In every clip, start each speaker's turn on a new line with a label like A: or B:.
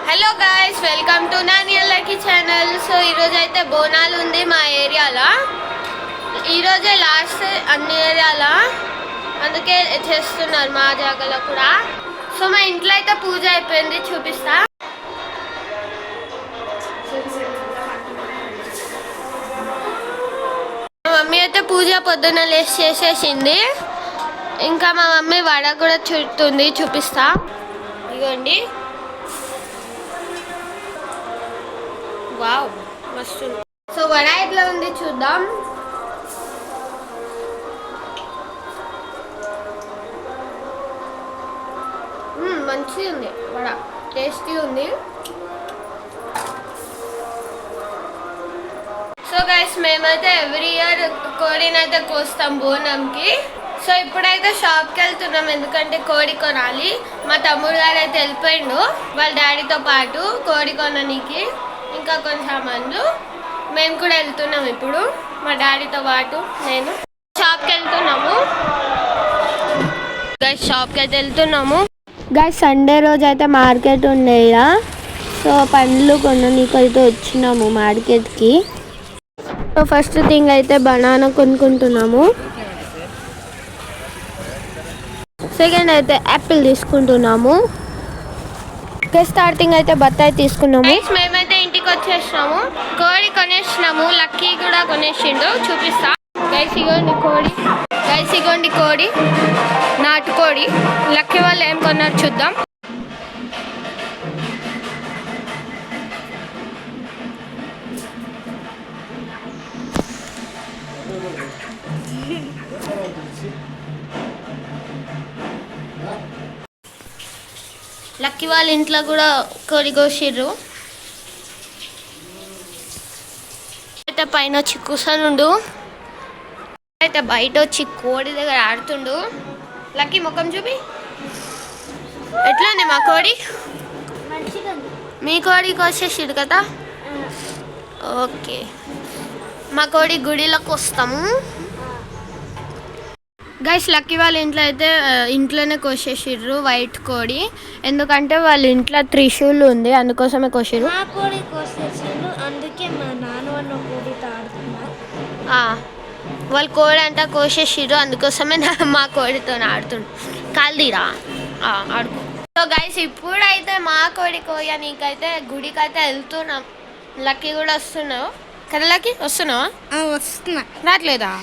A: Hello guys, welcome to Nani lucky channel. So ఈరోజు అయితే బోనాలు ఉంది మా ఏరియాలో. ఈరోజే లాస్ట్ అన్ని ఏరియాలో, అందుకే చేస్తున్నారు మా జాగాలో కూడా. సో మా ఇంట్లో అయితే పూజ అయిపోయింది, చూపిస్తా. మా మమ్మీ అయితే పూజ పొద్దున్న లేచి చేసేసింది. ఇంకా మా మమ్మీ వడ కూడా చుడుతుంది, చూపిస్తా. ఇదిగోండి, వావ్ మస్తు. సో వడ ఎట్లా ఉంది చూద్దాం. మంచిగా ఉంది వడ, టేస్టీ ఉంది. సో గైస్, మేమైతే ఎవ్రీ ఇయర్ కోడిని అయితే కోస్తాం బోనంకి. సో ఇప్పుడైతే షాప్కి వెళ్తున్నాం, ఎందుకంటే కోడి కొనాలి. మా తమ్ముడు గారు అయితే వెళ్ళిపోయిండు వాళ్ళ డాడీతో పాటు కోడి కొనడానికి. ఇంకా కొంచెం మందు మేము కూడా వెళ్తున్నాం ఇప్పుడు, మా డాడీతో పాటు నేను. షాప్కి వెళ్తున్నాము గైస్, షాప్కి అయితే వెళ్తున్నాము గైస్. సండే రోజు అయితే మార్కెట్ ఉండే ఇలా. సో పండ్లు కొనడానికి అయితే వచ్చినాము మార్కెట్కి. సో ఫస్ట్ థింగ్ అయితే బనానా కొనుక్కుంటున్నాము. సెకండ్ అయితే యాపిల్ తీసుకుంటున్నాము. థర్డ్ థింగ్ అయితే బత్తాయి తీసుకున్నాము. మేమైతే ఇంటికి వచ్చేసినాము, కోడి కొనేసినాము. లక్కీ కూడా కొనేసిండు, చూపిస్తా. గైస్ ఇగోండి కోడి, గైస్ ఇగోండి కోడి, నాటుకోడి. లక్కీ వాళ్ళు ఏం కొన్నారు చూద్దాం. లక్కీ వాళ్ళ ఇంట్లో కూడా కోడి కోసిర్రు. అయితే పైన వచ్చి కూర్చొనుండు, అయితే బయట వచ్చి కోడి దగ్గర ఆడుతుండు. లక్కీ ముఖం చూపి, ఎట్లా ఉంది మా కోడి? మీ కోడి కోసేసిడు కదా, ఓకే. మా కోడి గుడిలోకి వస్తాము గైస్. లక్కీ వాళ్ళ ఇంట్లో అయితే ఇంట్లోనే కోసేసిర్రు వైట్ కోడి, ఎందుకంటే వాళ్ళ ఇంట్లో త్రిశూల్ ఉంది, అందుకోసమే కోసిర్రు. వాళ్ళ కోడి అంతా కోసేసిర్రు, అందుకోసమే మా కోడితో ఆడుతుండు. కాల్దీరా ఆడుకో. సో గైస్, ఇప్పుడైతే మా కోడి కోయ నీకైతే గుడికి అయితే వెళ్తున్నాం. లక్కీ కూడా వస్తున్నావు కదా? లక్కీ వస్తున్నావా?
B: వస్తున్నా.
A: రావట్లేదా?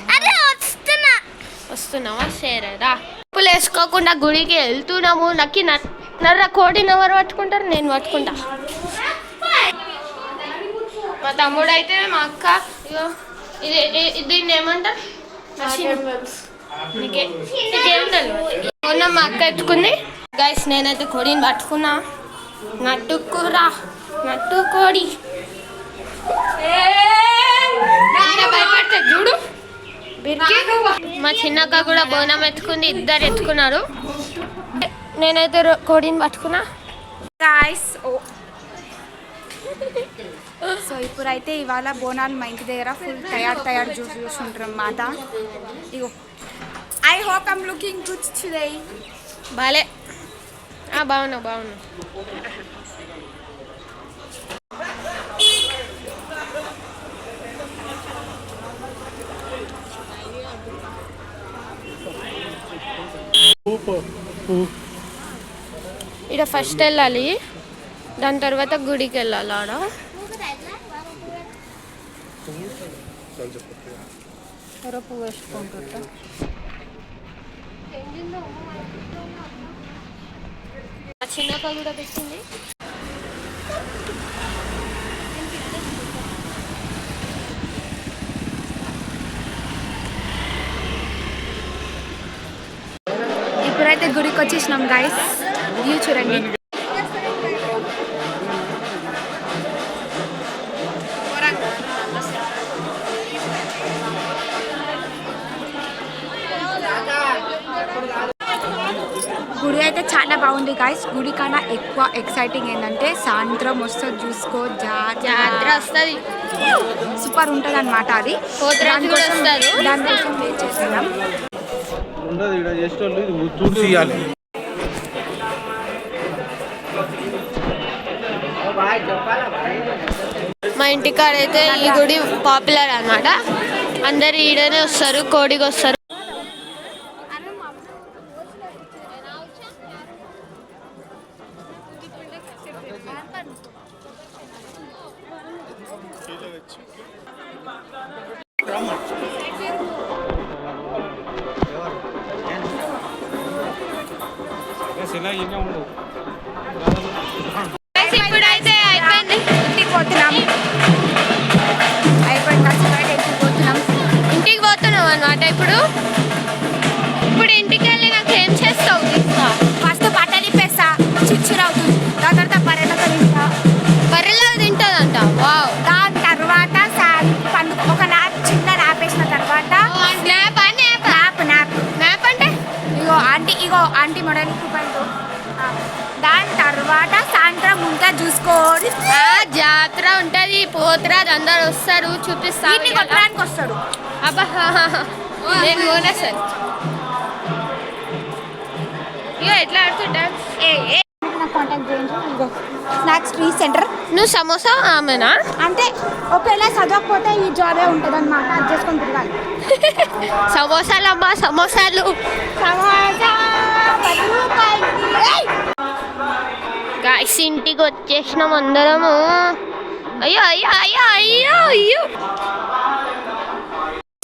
A: వస్తున్నావా? సరేరా. చెప్పులు వేసుకోకుండా గుడికి వెళ్తున్నాము. లక్కీ నర్ర కోడిని ఎవరు పట్టుకుంటారు? నేను పట్టుకుంటా. మా తమ్ముడు అయితే మా అక్క దీన్ని ఏమంటారు? నీకేం తెలియదు. మొన్న మా అక్క ఎత్తుకుంది గైస్, నేనైతే కోడిని పట్టుకున్నా. నట్టుకురా, నట్టు కోడి భయపడతా చూడు. మా చిన్నక్క కూడా బోనం ఎత్తుకుంది, ఇద్దరు ఎత్తుకున్నారు. నేనైతే కోడిని పట్టుకున్నా
B: గాయ్స్. సో ఇప్పుడైతే ఇవాళ బోనాలు మా ఇంటి దగ్గర ఫుల్ తయారు చూసుకుంటారు అన్నమాట. ఇగో, I hope I'm looking good today.
A: బాలే, బాగున్నావు. ఇక్కడ ఫస్ట్ వెళ్ళాలి, దాని తర్వాత గుడికి వెళ్ళాలి. ఆడ పువ్వు వేసుకుంటా. చిన్నక్క కూడా పెట్టింది.
B: ఇప్పుడైతే గుడికి వచ్చేసినాం గైస్, వ్యూ చూడండి. గుడి అయితే చాలా బాగుంది గైస్. గుడి కన్నా ఎక్కువ ఎక్సైటింగ్ ఏంటంటే సాయంత్రం వస్తుంది చూసుకో,
A: జాతర వస్తుంది,
B: సూపర్ ఉంటుంది అనమాట. అది దానికోసం వెయిట్ చేస్తున్నాం.
C: ఉండదు ఇక్కడ చేసేటోళ్ళు ఇది చూసి ఇవ్వాలి.
A: మా ఇంటికాడ అయితే ఈ గుడి పాపులర్ అన్నమాట. అందరు ఈడనే వస్తారు, కోడికి వస్తారు. ఇప్పుడైతే అయిపోయింది,
B: ఇంటికి పోతున్నాం. అయిపోయింది ఇంటికి పోతున్నాం.
A: ఇంటికి పోతున్నావు అన్నమాట. ఇప్పుడు ఇంటికి వెళ్ళి నాకు ఏం చేస్తావు?
B: ఫస్ట్ బట్టలు ఇప్పేస్తా, చిచ్చురు అవుతుంది. దాని తర్వాత బర్రెలతో తింటా.
A: బర్రెలో తింటుందంట. వావ్.
B: దాని తర్వాత పండు ఒక నాప్ చిన్న నాపేసిన తర్వాత నాప్ అంటే ఇగో ఆంటీ మోడల్ రూపాయలు. దాని తర్వాత సాయంత్రం ఇంకా చూసుకోండి,
A: జాతర ఉంటది, పోతురాజు అందరు వస్తారు, చూపిస్తారు,
B: కొట్టడానికి వస్తాడు.
A: అబ్బా నేను పోనా సార్. ఇగో ఎట్లా ఆడుతుంటా.
B: కాంటాక్ట్ చేయండి. ఇగో స్నాక్స్ ట్రీ సెంటర్.
A: నువ్వు సమోసా ఆమెనా?
B: అంటే ఒకవేళ చదవకపోతే ఈ జాబే ఉంటుంది అనమాట. అది చేసుకొని తిరగాలి.
A: సమోసాలు అమ్మా, సమోసాలు. గాయ్స్ ఇంటికి వచ్చేసినాం అందరము. అయ్యో అయ్యో అయ్యో అయ్యో అయ్యో.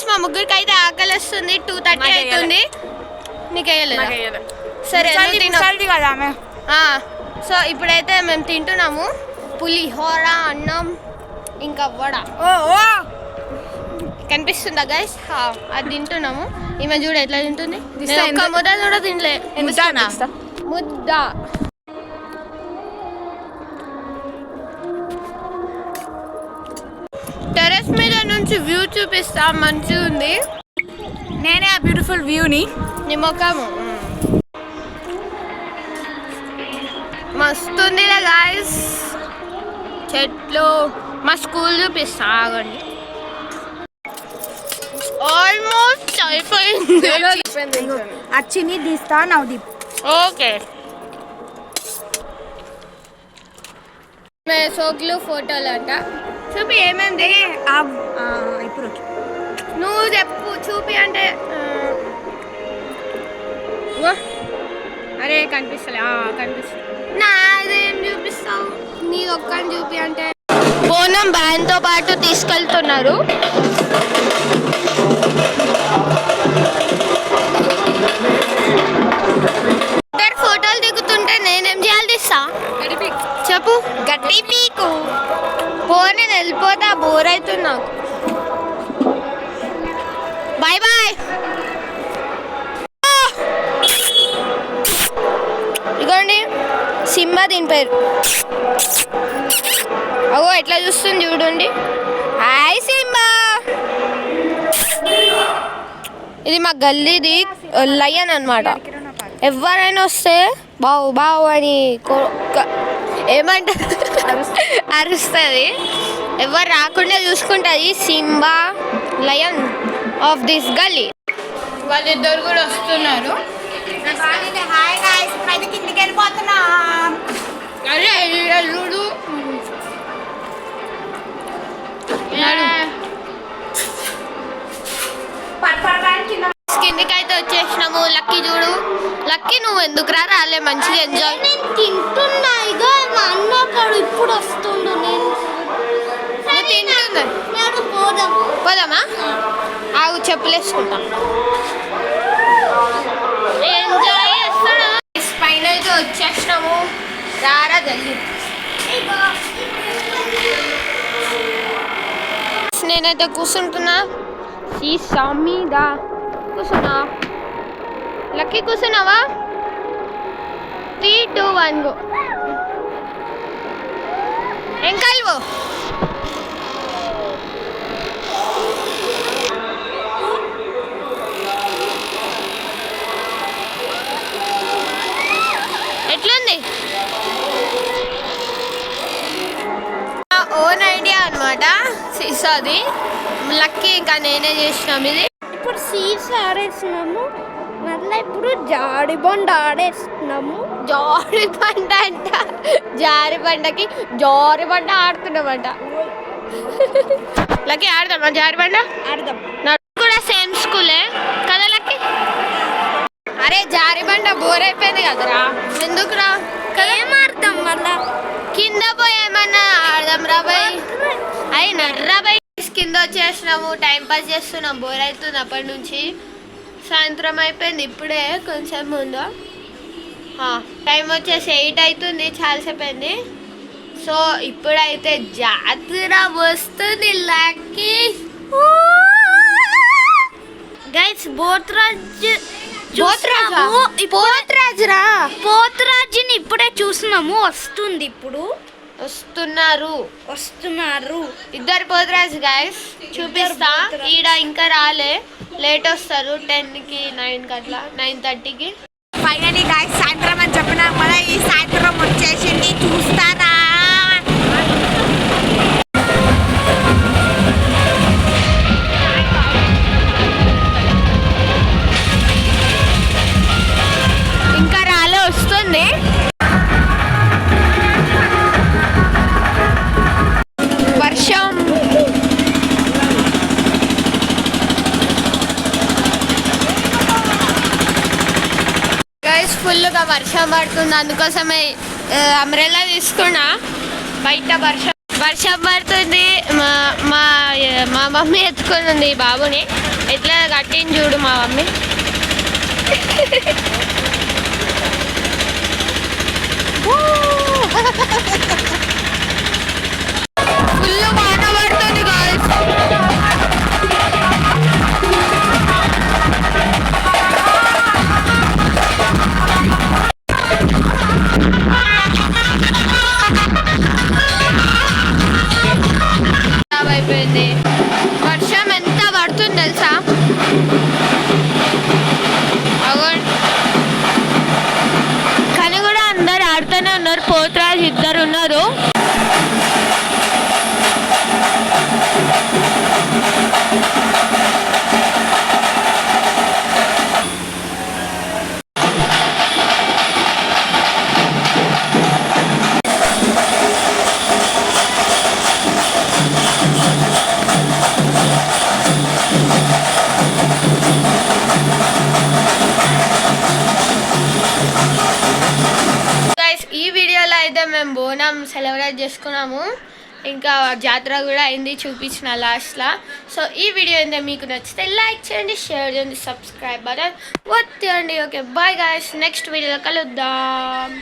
A: మా ముగ్గురికి అయితే ఆకలి వస్తుంది. 2:30 అవుతుంది. నీకు వేయలేదు? సరే
B: కదా.
A: సో ఇప్పుడైతే మేము తింటున్నాము పులిహోర, అన్నం, ఇంకా వడ. కనిపిస్తుందా గైస్? అది తింటున్నాము. ఈమె చూడ ఎట్లా తింటుంది. ఒక్క ముద్ద కూడా తినలే. ముద్ద. టెరెస్ మీద నుంచి వ్యూ చూపిస్తా, మంచిగా ఉంది.
B: నేనే ఆ బ్యూటిఫుల్ వ్యూని.
A: నీ ముఖము మస్తుంది గాయస్. చెట్లు. మా స్కూల్ చూపిస్తా, ఆగండి. ఆల్మోస్ట్ అయిపోయింది.
B: అచ్చిని తీస్తా నవదీప్.
A: ఓకే. సోకులు ఫోటోలు అంట. చూపి ఏమేమి.
B: ఇప్పుడు
A: నువ్వు చెప్పు, చూపి అంటే. అరే కనిపిస్తలే. కనిపిస్తుంది. నాదేం చూపిస్తావు? నీ ఒక్కని చూపి అంటే. బోనం బ్యాన్తో పాటు తీసుకెళ్తున్నారు. ఫోటోలు దిగుతుంటే నేనేం చేయాలి? తీస్తా. చెప్పు. గట్టి పీకు. నేను వెళ్ళిపోతా, బోర్ అవుతుంది నాకు. Bye bye. ఇదిగోండి సింబా దీని పేరు. అగో ఎట్లా చూస్తుంది చూడండి. Hi Simba. ఇది మా గల్లీది లయన్ అన్నమాట. ఎవరైనా వస్తే బావు బావు అని ఏమంటారు అరుస్తుంది. ఎవరు రాకుండా చూసుకుంటుంది. సింబా లయన్ ఆఫ్ దిస్ గల్లీ. వాళ్ళిద్దరు కూడా వస్తున్నారు.
B: హాయ్ గాయ్స్, ఇప్పుడైతే కిందికి వెళ్ళిపోతున్నాం.
A: అరే చూడు. కిందికి అయితే వచ్చేసినాము. లక్కీ చూడు. లక్కీ నువ్వు ఎందుకు రాలే? మంచిగా ఎంజాయ్.
D: నేను తింటున్నా. ఇగో మా అన్నప్పుడు ఇప్పుడు వస్తుండు. నేను
A: పోదామా? ఆగు చెప్పులేసుకుంటా. ఎంజాయ్ చేస్తున్నా. పైన అయితే వచ్చేసినాము. రారా జల్దీ. నేనైతే కూర్చుంటున్నా. సీసా మీద కూర్చున్నా. లక్కీ కూర్చున్నావా? 3, 2, 1 గో. ఏం కలువు? ఎట్లుంది? ఓన్ ఐడియా అనమాట సీసాది. లక్కీ ఇంకా నేనే చేసినాం. ఇది
D: ఇప్పుడు సీట్స్ ఆడేస్తున్నాము. మళ్ళీ ఇప్పుడు జాడి బొండ ఆడేస్తున్నాము.
A: జారి బండ అంట. జారి బండకి జారి బండ ఆడుతున్నామంట. లక్కీ ఆడదామా జారి బండ?
B: ఆడదాం.
A: నాకు కూడా సేమ్ స్కూలే కదా లక్కీ? అరే జారి బండ బోర్ అయిపోయింది కదరా, ఎందుకురా?
D: ఏం ఆడతాం మళ్ళా?
A: కింద పోయి ఏమన్నా ఆడదాం రా బాయ్. అయినా రా బాయ్, కింద వచ్చేసినాము, టైం పాస్ చేస్తున్నాం, బోర్ అవుతుంది అప్పటి నుంచి. సాయంత్రం అయిపోయింది ఇప్పుడే, కొంచెం ముందు. టైం వచ్చేసి 8 అవుతుంది, చాలాసేపు అయింది. సో ఇప్పుడైతే జాతర వస్తుంది లక్కీ.
D: గైస్ పోతురాజుని ఇప్పుడే చూసినాము. వస్తుంది, ఇప్పుడు వస్తున్నారు
A: ఇద్దరు పోతురాజు గైస్. చూపిస్తా. ఈడ ఇంకా రాలే, లేట్ వస్తారు. 10కి 9కి అట్లా, 9:30కి.
B: ఫైనలీ గాయస్ సాయంత్రం అని చెప్పినాం కదా, ఈ సాయంత్రం వచ్చేసింది, చూస్తారా?
A: ఇంకా రాలే, వస్తుంది. వర్షం గైస్, ఫుల్గా వర్షం పడుతుంది. అందుకోసమే అంబ్రెల్లా తీసుకున్నా. బయట వర్షం పడుతుంది. మా మమ్మీ ఎత్తుకొని ఉంది బాబుని. ఎట్లా కట్టింది చూడు మా మమ్మీ. ఫుల్ వాన పడుతుంది గైస్. అయిపోయింది. వర్షం ఎంత పడుతుంది తెలుసా? కానీ కూడా అందరు ఆడుతూనే ఉన్నారు. పోతురాజు ఇద్దరు ఉన్నారు. ఈ వీడియోలో అయితే మేము బోనం సెలబ్రేట్ చేసుకున్నాము. ఇంకా జాతర కూడా అయింది, చూపించిన లాస్ట్లో. సో ఈ వీడియో అయితే మీకు నచ్చితే లైక్ చేయండి, షేర్ చేయండి, సబ్స్క్రైబ్ బటన్ ఒత్తండి. ఓకే బాయ్ గాయ్స్, నెక్స్ట్ వీడియోలో కలుద్దాం.